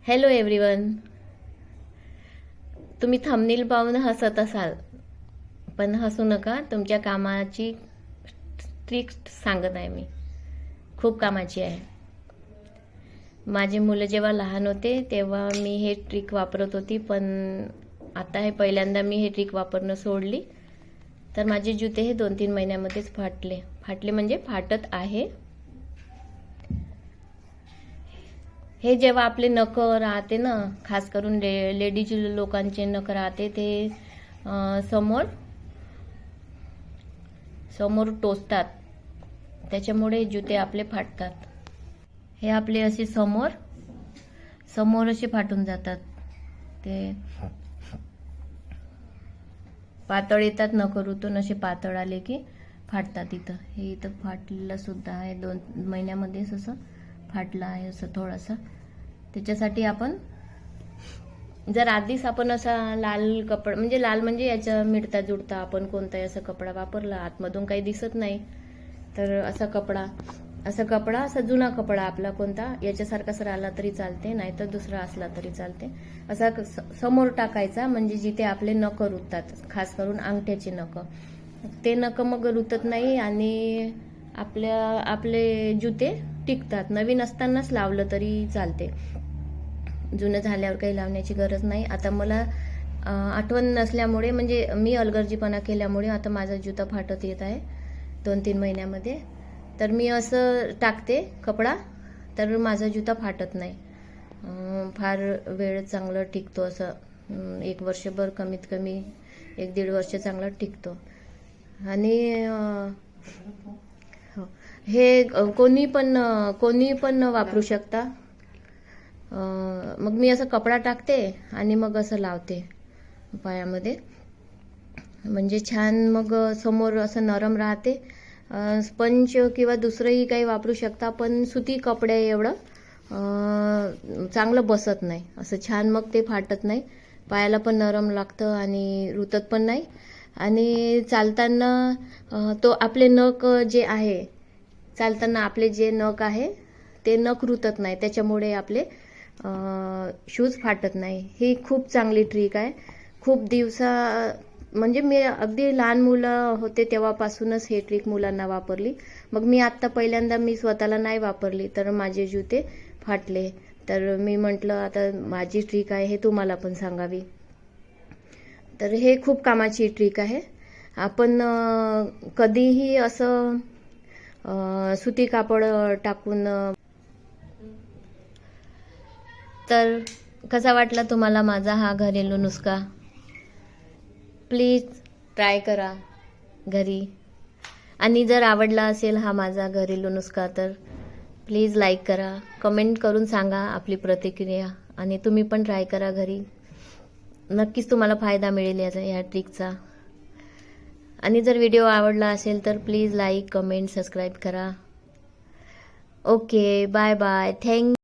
Hello everyone. तुम्ही thumbnail पाहून हसत असाल, पण हसू नका. तुमच्या कामाची ट्रिक सांगत आहे मी. खूप कामाची आहे. माझे मुलं जेव्हा लहान होते तेव्हा मी हे ट्रिक वापरत होती, पण आता हे पहिल्यांदा मी हे ट्रिक वापरणं सोडली. तर माझे जुते हे 2-3 महिन्यामध्येच फाटले म्हणजे फाटत आहे. हे जेव्हा आपले नख राहते ना, खास करून लेडीज लोकांचे नख राहते ते समोर समोर टोचतात, त्याच्यामुळे जुते आपले फाटतात. हे आपले असे समोर असे फाटून जातात. ते पातळ येतात, नख रुतून असे पातळ आले की फाटतात. हे इथं फाटलेलं सुद्धा आहे. 2 महिन्यामध्येच असं फाटलं आहे, असं थोडासा. त्याच्यासाठी आपण जर आधीच आपण असा लाल कपडा, म्हणजे लाल म्हणजे याच्या मिळता जुडता आपण कोणताही असा कपडा वापरला, आतमधून काही दिसत नाही, तर असा कपडा असा जुना कपडा आपला कोणता याच्यासारखा सर आला तरी चालते, नाहीतर दुसरा असला तरी चालते. असा समोर टाकायचा, म्हणजे जिथे आपले नख रुततात, खास करून अंगठ्याचे नख, ते नख मग रुतत नाही आणि आपले जुते टिकतात. नवीन असतानाच लावलं तरी चालते, जुनं झाल्यावर काही लावण्याची गरज नाही. आता मला आठवण नसल्यामुळे, म्हणजे मी अलगर्जीपणा केल्यामुळे आता माझा जुता फाटत येत आहे 2-3 महिन्यामध्ये. तर मी असं टाकते कपडा, तर माझा जुता फाटत नाही. फार वेळ चांगलं टिकतो. असं 1 वर्षभर, कमीत कमी 1-1.5 वर्ष चांगला टिकतो. आणि हे कोणी पण वापरू शकता. मग मी असं कपडा टाकते आणि मग असं लावते पायामध्ये, म्हणजे छान मग समोर असं नरम राहते. स्पंज किंवा दुसरंही काही वापरू शकता, पण सुती कपडे एवढं चांगलं बसत नाही. असं छान मग ते फाटत नाही, पायाला पण नरम लागतं आणि रुतत पण नाही. आणि चालताना तो आपले नख जे आहे, चालताना आपले जे नख आहे ते नख रुतत नाही, त्याच्यामुळे आपले शूज फाटत नाही. ही खूप चांगली ट्रिक आहे. खूप म्हणजे मी अगदी लहान मुलं होते तेव्हापासूनच हे ट्रिक मुलांना वापरली. मग मी आत्ता पहिल्यांदा मी स्वतःला नाही वापरली, तर माझे जुते फाटले. तर मी म्हटलं आता माझी ट्रिक आहे हे तुम्हाला पण सांगावी. तर हे खूप कामाची ट्रिक आहे. आपण कधीही असं सुती कापड टाकून. तर कसा वाटला तुम्हाला माझा हा घरेलू नुस्खा? प्लीज ट्राय करा घरी. आणि जर आवडला असेल हा माझा घरेलू नुस्खा, तर प्लीज लाईक करा, कमेंट करून सांगा आपली प्रतिक्रिया, आणि तुम्ही पण ट्राय करा घरी. नक्कीच तुम्हाला फायदा मिळेल या ट्रिकचा. आणि जर व्हिडिओ आवडला असेल तर प्लीज लाईक, कमेंट, सबस्क्राईब करा. Okay, bye bye, thank